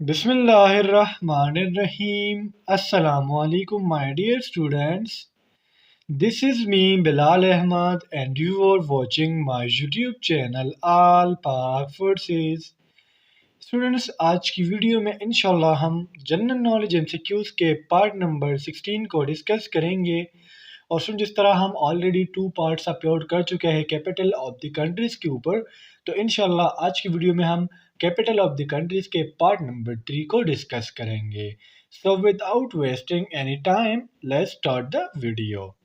Bismillahirrahmanirrahim. Assalamu alaikum, my dear students. This is me, Bilal Ahmad, and you are watching my YouTube channel All Pak Forces. Students, आज की video में इंशाल्लाह हम general knowledge MCQs के part number 16 को discuss करेंगे। और सुन, जिस तरह हम ऑलरेडी 2 पार्ट्स अपलोड कर चुके हैं कैपिटल ऑफ द कंट्रीज के ऊपर, तो इंशाल्लाह आज की वीडियो में हम कैपिटल ऑफ द कंट्रीज के पार्ट नंबर 3 को डिस्कस करेंगे। So without wasting any time, let's start the video.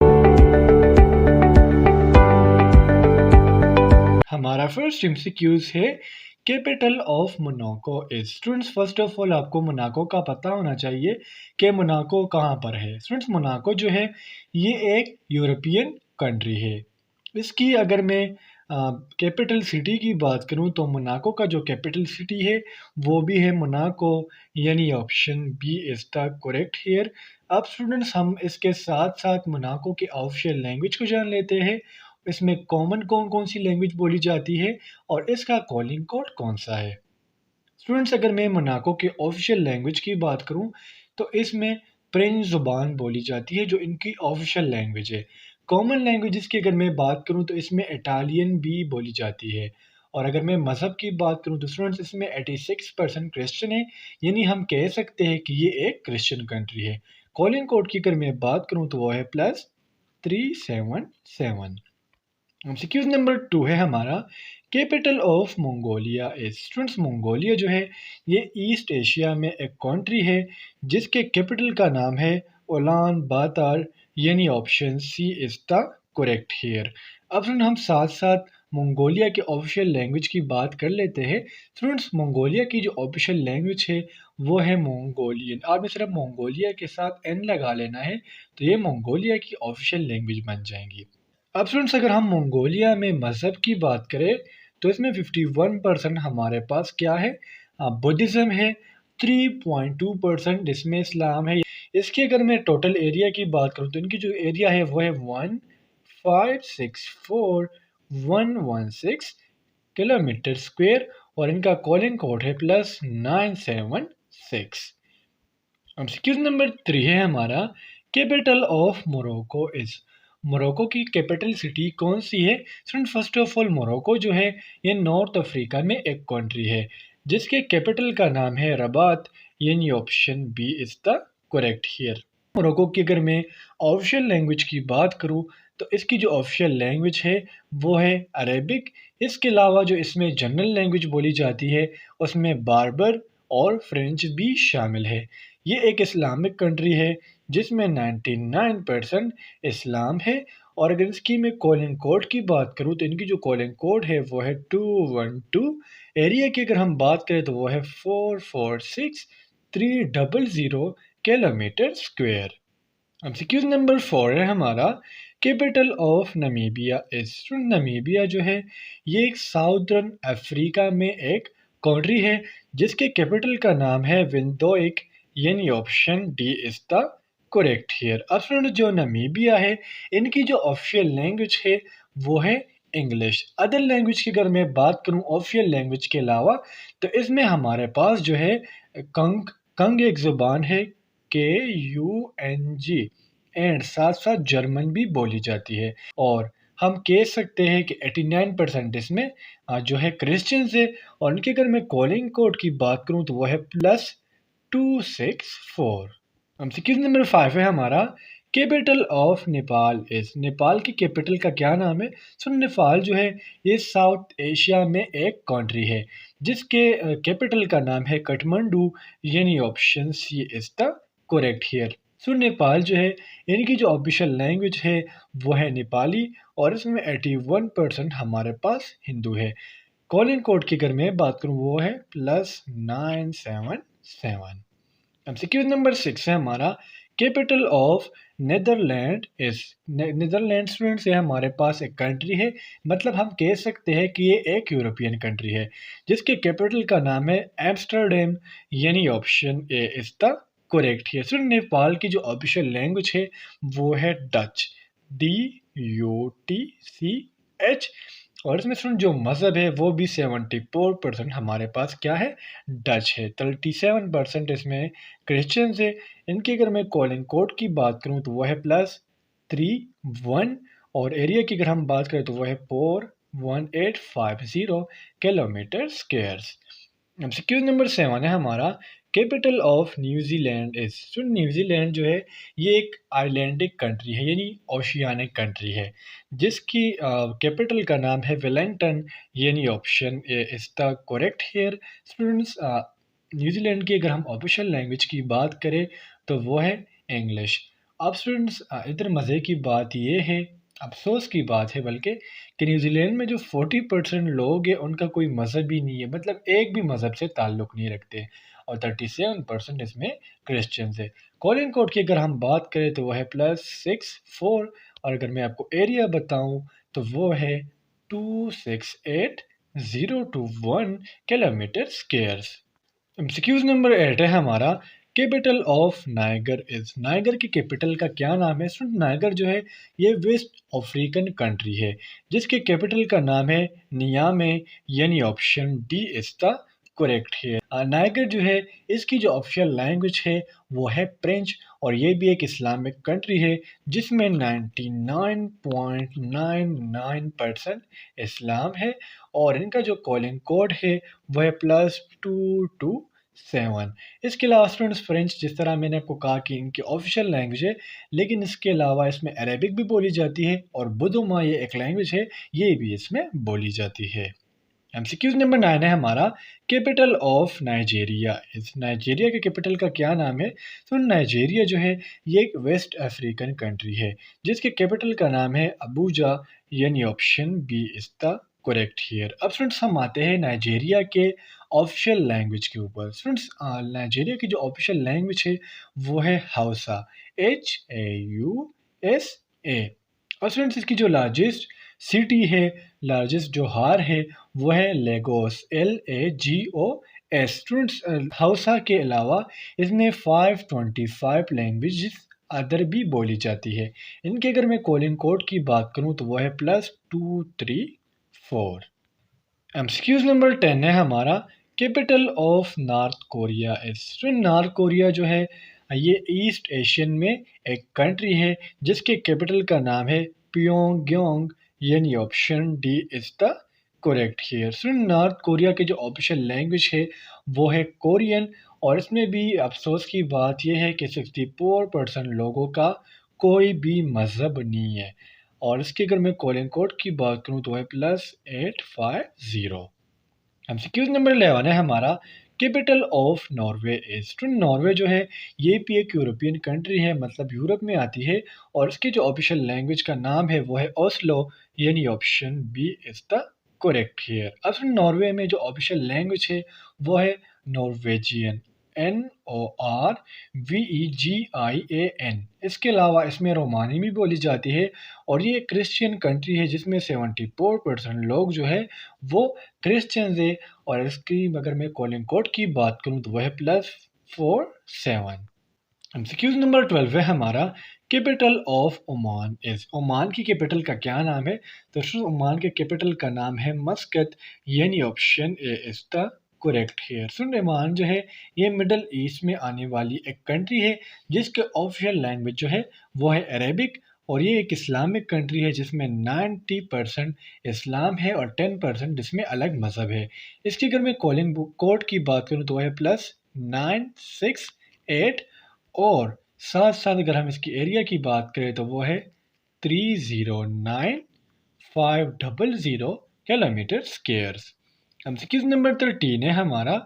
हमारा फर्स्ट एमसीक्यूज है capital of Monaco is. Students, first of all आपको मोनाको का पता होना चाहिए कि मोनाको कहाँ पर है। स्टूडेंट्स, मोनाको जो है ये एक यूरोपियन कंट्री है। इसकी अगर मैं कैपिटल सिटी की बात करूं तो मोनाको का जो कैपिटल सिटी है वो भी है मोनाको, यानी option B is the correct here. अब स्टूडेंट्स, हम इसके साथ साथ मोनाको की ऑफिशियल लैंग्वेज को जान लेते हैं। इसमें कॉमन कौन कौन सी लैंग्वेज बोली जाती है और इसका कॉलिंग कोड कौन सा है। स्टूडेंट्स, अगर मैं मोनाको के ऑफिशियल लैंग्वेज की बात करूं तो इसमें फ्रेंच ज़ुबान बोली जाती है जो इनकी ऑफिशियल लैंग्वेज है। कॉमन लैंग्वेजेस की अगर मैं बात करूं तो इसमें इटालियन भी बोली जाती है। और अगर मैं मज़हब की बात करूं तो स्टूडेंट्स, इसमें 86% क्रिश्चियन है, यानी हम कह सकते हैं कि ये एक क्रिश्चियन कंट्री है। कॉलिंग कोड की अगर मैं बात करूं तो वो है +377। एमसीक्यूज नंबर 2 है हमारा capital of Mongolia is. Students, Mongolia जो है ये ईस्ट एशिया में एक कंट्री है जिसके कैपिटल का नाम है उलान बातर, यानी option C is the correct here. अब स्टूडेंट, हम साथ साथ मंगोलिया के ऑफिशियल लैंग्वेज की बात कर लेते हैं। स्टूडेंट्स, मंगोलिया की जो ऑफिशियल लैंग्वेज है वो है मंगोलियन। आपने सिर्फ मंगोलिया के साथ एन लगा लेना है तो ये मंगोलिया की ऑफिशियल लैंग्वेज बन जाएंगी। अब स्टूडेंट्स, अगर हम मंगोलिया में मज़हब की बात करें तो इसमें 51% हमारे पास क्या है, बुद्धिज़्म है। 3.2% इसमें इस्लाम है। इसके अगर मैं टोटल एरिया की बात करूँ तो इनकी जो एरिया है वो है 1564116 किलोमीटर स्क्वायर और इनका कॉलिंग कोड है +976। एमसीक्यूज नंबर 3 है हमारा capital of Morocco is. Morocco की कैपिटल सिटी कौन सी है। Student, first of all Morocco जो है ये नॉर्थ अफ्रीका में एक कंट्री है जिसके कैपिटल का नाम है रबात, यानी option B is the correct here. Morocco की अगर मैं ऑफिशियल लैंग्वेज की बात करूं तो इसकी जो ऑफिशियल लैंग्वेज है वो है अरेबिक। इसके अलावा जो इसमें जनरल लैंग्वेज बोली जाती है उसमें बार्बर और फ्रेंच भी शामिल है। ये एक इस्लामिक कंट्री है जिसमें 99% इस्लाम है। और अगर इसकी मैं कॉलिंग कोड की बात करूँ तो इनकी जो कॉलिंग कोड है वो है 212। एरिया की अगर हम बात करें तो वो है 446300 किलोमीटर स्क्वायर। एमसीक्यूज नंबर 4 है हमारा capital of Namibia is. Namibia जो है ये एक साउदर्न अफ्रीका में एक कंट्री है जिसके कैपिटल का नाम है विंडोइक, यानी option D is the correct here. अब स्टूडेंट, जो नमीबिया है इनकी जो ऑफिशियल लैंग्वेज है वो है इंग्लिश। अदर लैंग्वेज की अगर मैं बात करूं ऑफिशियल लैंग्वेज के अलावा तो इसमें हमारे पास जो है कंग कंग एक ज़ुबान है, KUNG, एंड साथ साथ जर्मन भी बोली जाती है। और हम कह सकते हैं कि 89% इसमें जो है क्रिश्चियंस है। और उनके अगर मैं कॉलिंग कोड की बात करूं तो वो है +264। एमसीक्यू नंबर 5 है हमारा capital of Nepal is. Nepal की कैपिटल का क्या नाम है। सो नेपाल जो है ये साउथ एशिया में एक कंट्री है जिसके कैपिटल का नाम है काठमांडू, यानी option C is the correct here. So Nepal जो है इनकी जो ऑफिशियल लैंग्वेज है वो है नेपाली और इसमें 81% हमारे पास हिंदू है। कॉलिंग कोड की अगर मैं बात करूँ वो है +977। एमसीक्यू नंबर 6 है हमारा capital of Netherland is. Netherland student से हमारे पास एक कंट्री है, मतलब हम कह सकते हैं कि ये एक यूरोपियन कंट्री है जिसके कैपिटल का नाम है एम्स्टर्डम, यानी option A is the correct है। सो नेपाल की जो ऑफिशियल लैंग्वेज है वो है डच, DUTCH। और इसमें स्टूडेंट जो मज़हब है वो भी 74% हमारे पास क्या है, डच है। 37% इसमें क्रिश्चियंस है। इनकी अगर मैं कॉलिंग कोड की बात करूँ तो वो है +31 और एरिया की अगर हम बात करें तो वो है 41850 किलोमीटर स्क्वेयर्स। एमसीक्यू नंबर 7 है हमारा, कैपिटल ऑफ न्यूजीलैंड इज। तो न्यूजीलैंड जो है ये एक आइलैंडिक कंट्री है, यानी ओशियानिक कंट्री है, जिसकी कैपिटल का नाम है वेलिंगटन, यानी option A is the correct here. Students, New Zealand की अगर हम ऑफिशियल लैंग्वेज की बात करें तो वो है इंग्लिश। अब स्टूडेंट्स, इधर मज़े की बात ये है, अफसोस की बात है बल्कि, कि न्यूजीलैंड में जो 40% लोग हैं उनका कोई मज़हब ही नहीं है, मतलब एक भी मज़हब से ताल्लुक़ नहीं रखते, और 37% इसमें क्रिश्चियंस है। कॉलिंग कोड की अगर हम बात करें तो वो है +64 और अगर मैं आपको एरिया बताऊं तो वो है 268021 किलोमीटर स्क्वेयर्स। एमसीक्यूज नंबर 8 है हमारा, capital of Niger is. Niger की कैपिटल का क्या नाम है? स्टूडेंट, नाइगर जो है ये वेस्ट अफ्रीकन कंट्री है, जिसके कैपिटल का नाम है नियामे, यानी option D is the correct है। नाइगर जो है इसकी जो ऑफिशियल लैंग्वेज है वो है फ्रेंच, और ये भी एक इस्लामिक कंट्री है जिसमें 99.99% इस्लाम है, और इनका जो कॉलिंग कोड है वह है +227। इसके अलावा स्टूडेंट्स, फ्रेंच जिस तरह मैंने आपको कहा कि इनकी ऑफिशियल लैंग्वेज है, लेकिन इसके अलावा इसमें अरेबिक भी बोली जाती है, और बुदुमा ये एक लैंग्वेज है, ये भी इसमें बोली जाती है। एमसीक्यूज नंबर 9 है हमारा, capital of Nigeria is. Nigeria के कैपिटल का क्या नाम है? तो नाइजीरिया जो है ये एक वेस्ट अफ्रीकन कंट्री है, जिसके कैपिटल का नाम है अबूजा, यानी option B is the correct here. अब स्टूडेंट्स, हम आते हैं नाइजीरिया के ऑफिशियल लैंग्वेज के ऊपर। स्टूडेंट्स, नाइजीरिया की जो ऑफिशियल लैंग्वेज है वो है हाउसा, HAUSA। और स्टूडेंट्स, इसकी जो लार्जेस्ट सिटी है, लार्जेस्ट जो हार है वो है लेगोस, LAGOS। स्टूडेंट्स, हाउसा के अलावा इसमें 525 लैंग्वेज अदर भी बोली जाती है। इनके अगर मैं कॉलिंग कोड की बात करूं तो वो है +234। एमसीक्यूज नंबर 10 है हमारा, capital of north Korea is. North Korea जो है ये ईस्ट एशियन में एक कंट्री है, जिसके कैपिटल का नाम है प्योंगयांग, यानी option D is the correct here. North Korea की जो ऑफिशियल लैंग्वेज है वो है कोरियन, और इसमें भी अफसोस की बात यह है कि 64% लोगों का कोई भी मज़हब नहीं है, और इसकी अगर मैं कॉलिंग कोड की बात करूं तो है +850। एमसीक्यूज नंबर 11 है हमारा, कैपिटल ऑफ नॉर्वे इज। तो नॉर्वे जो है ये भी एक यूरोपियन कंट्री है, मतलब यूरोप में आती है, और इसकी जो ऑफिशियल लैंग्वेज का नाम है वो है ओस्लो, यानी option B is the correct here. अब नॉर्वे में जो ऑफिशियल लैंग्वेज है वो है नॉर्वेजियन, NORVEGIAN। इसके अलावा इसमें रोमानी भी बोली जाती है, और ये क्रिश्चियन कंट्री है जिसमें 74% लोग जो है वो क्रिश्चियंस है, और इसकी अगर मैं कॉलिंग कोड की बात करूं तो वह है +47। एमसीक्यूज नंबर 12 है हमारा, capital of Oman is. Oman की कैपिटल का क्या नाम है? तो ओमान के कैपिटल का नाम है मस्कत, यानी option A is the correct here. Soon, Oman जो है ये मिडल ईस्ट में आने वाली एक कंट्री है, जिसके ऑफिशियल लैंग्वेज जो है वो है अरेबिक, और ये एक इस्लामिक कंट्री है जिसमें 90% इस्लाम है और 10% जिसमें अलग मज़हब है। इसकी अगर मैं कॉलिंग कोड की बात करूँ तो वह है +968, और साथ साथ अगर हम इसकी एरिया की बात करें तो वो है 309500 किलोमीटर स्क्वेयर्स। एमसीक्यूज नंबर 13 है हमारा,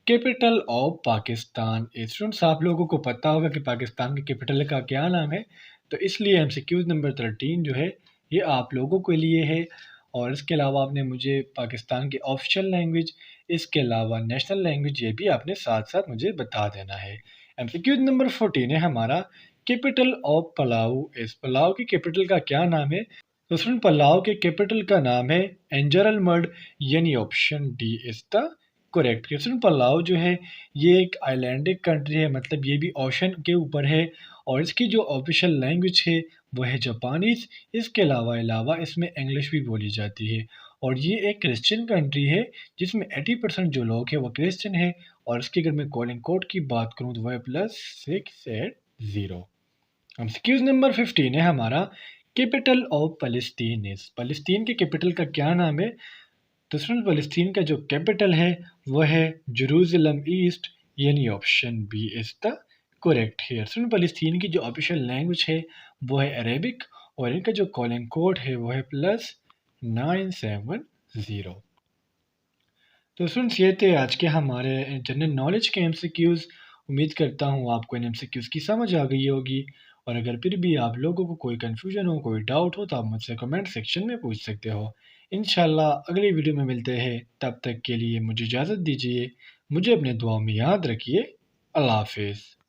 कैपिटल ऑफ पाकिस्तान। स्टूडेंट्स, आप लोगों को पता होगा कि पाकिस्तान के कैपिटल का क्या नाम है, तो इसलिए एमसीक्यूज नंबर 13 जो है ये आप लोगों के लिए है, और इसके अलावा आपने मुझे पाकिस्तान की ऑफिशियल लैंग्वेज, इसके अलावा नेशनल लैंग्वेज, ये भी आपने साथ साथ मुझे बता देना है। एमसीक्यूज नंबर 14 है हमारा, capital of Palau is. Palau की कैपिटल का क्या नाम है? तो स्टूडेंट, पलाऊ के कैपिटल का नाम है एंजरलमड, यानी option D is the correct. Student, Palau जो है ये एक आइलैंडिक कंट्री है, मतलब ये भी ओशन के ऊपर है, और इसकी जो ऑफिशियल लैंग्वेज है वो है जापानीज। इसके अलावा इसमें इंग्लिश भी बोली जाती है, और ये एक क्रिश्चियन कंट्री है जिसमें 80% जो लोग हैं वो क्रिश्चियन है। और इसकी अगर मैं कॉलिंग कोड की बात करूँ तो वह है +680। एमसीक्यूज नंबर 15 है हमारा, capital of Palestine is. Palestine के कैपिटल का क्या नाम है? तो स्टूडेंट पैलेस्टीन का जो कैपिटल है वह है जेरूशलम ईस्ट, यानी option B is the correct here. Student Palestine की जो ऑफिशियल लैंग्वेज है वो है अरेबिक, और इनका जो कॉलिंग कोड है वो है +970। तो स्टूडेंट्स ये थे आज के हमारे जनरल नॉलेज के एमसीक्यूज़। उम्मीद करता हूँ आपको इन एमसीक्यूज़ की समझ आ गई होगी। और अगर फिर भी आप लोगों को कोई कन्फ्यूजन हो, कोई डाउट हो, तो आप मुझसे कमेंट सेक्शन में पूछ सकते हो। इंशाल्लाह अगली वीडियो में मिलते हैं, तब तक के लिए मुझे इजाज़त दीजिए। मुझे अपने दुआ में याद रखिए। अल्लाह हाफिज़।